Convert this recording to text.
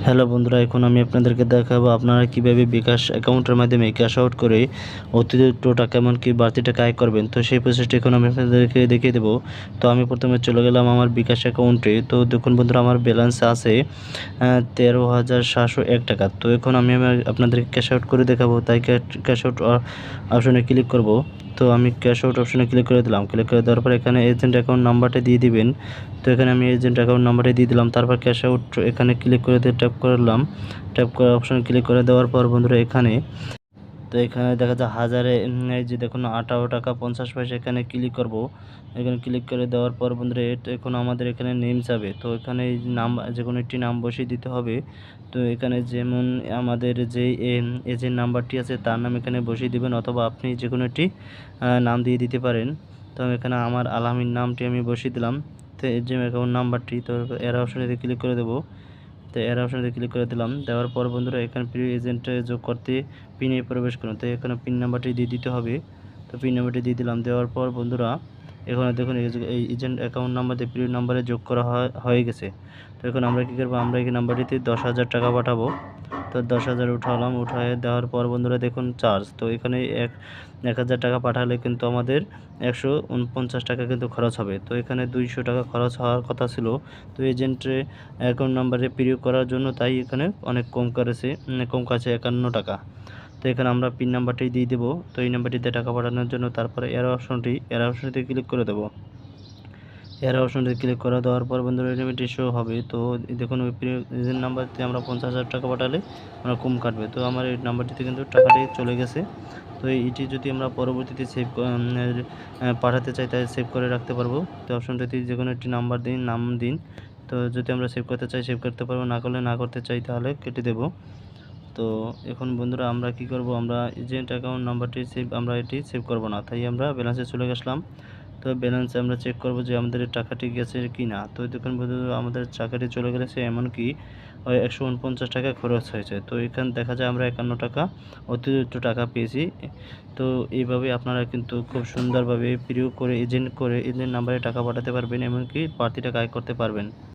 Hello বন্ধুরা, এখন আমি আপনাদেরকে দেখাবো আপনারা কিভাবে বিকাশ অ্যাকাউন্টের মাধ্যমে ক্যাশ আউট করে অতিরিক্ত টাকা এমনকি বাড়তি টাকা আয় করবেন। তো সেই প্রসেসটি এখন আমি আপনাদেরকে দেখিয়ে দেবো। তো আমি প্রথমে চলে গেলাম আমার বিকাশ অ্যাকাউন্টে। তো দেখুন বন্ধুরা, আমার ব্যালেন্স আছে 13,701 টাকা। তো এখন আমি আপনাদেরকে ক্যাশ আউট করে দেখাবো, তাই ক্যাশ আউট অপশনে ক্লিক করব। তো আমি ক্যাশ আউট অপশনে ক্লিক করে দিলাম। ক্লিক করে দেওয়ার পর এখানে এজেন্ট অ্যাকাউন্ট নাম্বারটা দিয়ে দিবেন। তো এখানে আমি এজেন্ট অ্যাকাউন্ট নাম্বারটা দিয়ে দিলাম। তারপর ক্যাশ আউট এখানে ক্লিক করে দিয়ে ট্যাপ করলাম। ট্যাপ করে অপশনে ক্লিক করে দেওয়ার পর বন্ধুরা এখানে দেখা যায় হাজারে এই যে দেখুন 18 টাকা 50 পয়সা এখানে ক্লিক করব। এখানে ক্লিক করে দেওয়ার পর বন্ধুরা এখন আমাদের এখানে নেম যাবে। তো এখানে নাম যে কোনো একটি নাম বসিয়ে দিতে হবে। তো এখানে যেমন আমাদের যে এজেন্ট নাম্বারটি আছে তার নাম এখানে বসিয়ে দিবেন, অথবা আপনি যে কোনো একটি নাম দিয়ে দিতে পারেন। তো এখানে আমার আলামিন নামটি আমি বসিয়ে দিলাম। তো এজেন্ট অ্যাকাউন্ট নাম্বারটি তো এর অপশনে ক্লিক করে দেবো। তো এর অপশনে ক্লিক করে দিলাম। দেওয়ার পর বন্ধুরা এখানে প্রিয় এজেন্টে যোগ করতে পিনে প্রবেশ করুন। তো এখানে পিন নাম্বারটি দিয়ে দিতে হবে। তো পিন নাম্বারটি দিয়ে দিলাম। দেওয়ার পর বন্ধুরা এখানে দেখুন এই এজেন্ট অ্যাকাউন্ট নাম্বার দিয়ে প্রিয় নাম্বারে যোগ করা হয়ে গেছে। তো এখন আমরা কী করবো, আমরা এই নাম্বারটিতে 10,000 টাকা পাঠাবো। তো 10,000 উঠালাম। উঠায় দেওয়ার পর বন্ধুরা দেখুন চার্জ। তো এখানে 1,000 টাকা পাঠালে কিন্তু আমাদের 149 টাকা কিন্তু খরচ হবে। তো এখানে 200 টাকা খরচ হওয়ার কথা ছিল। তো এজেন্টে অ্যাকাউন্ট নাম্বারে প্রয়োগ করার জন্য তাই এখানে অনেক কম করেছে, কম কাছে 51 টাকা। তো এখানে আমরা পিন নাম্বারটি দিয়ে দেবো। তো এই নাম্বারটিতে টাকা পাঠানোর জন্য তারপরে এর অপশনটি ক্লিক করে দেবো। এর অপশনটি ক্লিক করে দেওয়ার পর বন্ধুরা লিমিট শো হবে। তো দেখুন ওই এজেন্ট নাম্বারতে আমরা 50,000 টাকা পাঠালে আমরা কম কাটবে। তো আমার এই নাম্বারটিতে কিন্তু টাকাটি চলে গেছে। তো এটি যদি আমরা পরবর্তীতে পাঠাতে চাই তাই সেভ করে রাখতে পারবো। তো অপশনটিতে যে কোনো একটি নাম দিন। তো যদি আমরা সেভ করতে চাই সেভ করতে পারবো, না করলে না করতে চাই তাহলে কেটে দেব। তো এখন বন্ধুরা আমরা কি করব, আমরা এজেন্ট অ্যাকাউন্ট নাম্বারটি আমরা এটি সেভ করব না, তাই আমরা ব্যালেন্সে চলে গেলাম। তো ব্যালেন্সে আমরা চেক করব যে আমাদের টাকাটি গেছে কি না। তো দেখুন বন্ধুরা আমাদের টাকাটি চলে গেছে, এমনকি 149 টাকা খরচ হয়েছে। তো এখানে দেখা যায় আমরা 51 টাকা অতিরিক্ত টাকা পেয়েছি। তো এইভাবে আপনারা কিন্তু খুব সুন্দরভাবে প্রিয় করে এজেন্ট নাম্বারে টাকা পাঠাতে পারবেন, এমনকি বাড়তি টাকা আয় করতে পারবেন।